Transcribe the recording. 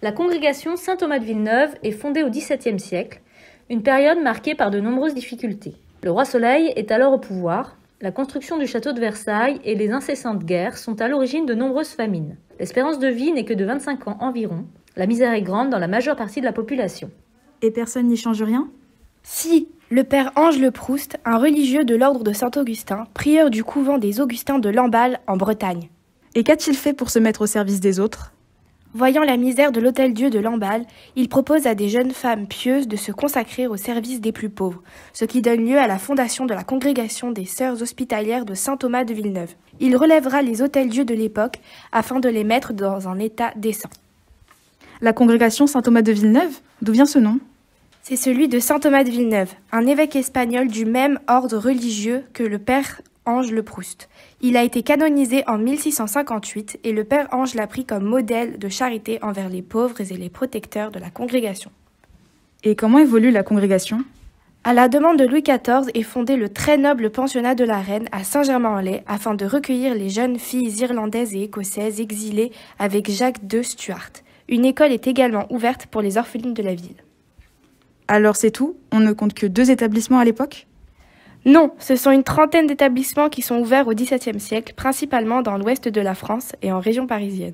La congrégation Saint-Thomas de Villeneuve est fondée au XVIIe siècle, une période marquée par de nombreuses difficultés. Le roi Soleil est alors au pouvoir, la construction du château de Versailles et les incessantes guerres sont à l'origine de nombreuses famines. L'espérance de vie n'est que de 25 ans environ, la misère est grande dans la majeure partie de la population. Et personne n'y change rien ? Si, le père Ange Le Proust, un religieux de l'ordre de Saint-Augustin, prieur du couvent des Augustins de Lamballe en Bretagne. Et qu'a-t-il fait pour se mettre au service des autres ? Voyant la misère de l'Hôtel-Dieu de Lamballe, il propose à des jeunes femmes pieuses de se consacrer au service des plus pauvres, ce qui donne lieu à la fondation de la congrégation des Sœurs hospitalières de Saint-Thomas de Villeneuve. Il relèvera les Hôtels-Dieu de l'époque afin de les mettre dans un état décent. La congrégation Saint-Thomas de Villeneuve, d'où vient ce nom ? C'est celui de Saint-Thomas de Villeneuve, un évêque espagnol du même ordre religieux que le père Ange Le Proust. Il a été canonisé en 1658 et le père Ange l'a pris comme modèle de charité envers les pauvres et les protecteurs de la congrégation. Et comment évolue la congrégation ? À la demande de Louis XIV est fondé le très noble pensionnat de la Reine à Saint-Germain-en-Laye afin de recueillir les jeunes filles irlandaises et écossaises exilées avec Jacques II Stuart. Une école est également ouverte pour les orphelines de la ville. Alors c'est tout ? On ne compte que 2 établissements à l'époque ? Non, ce sont une trentaine d'établissements qui sont ouverts au XVIIe siècle, principalement dans l'ouest de la France et en région parisienne.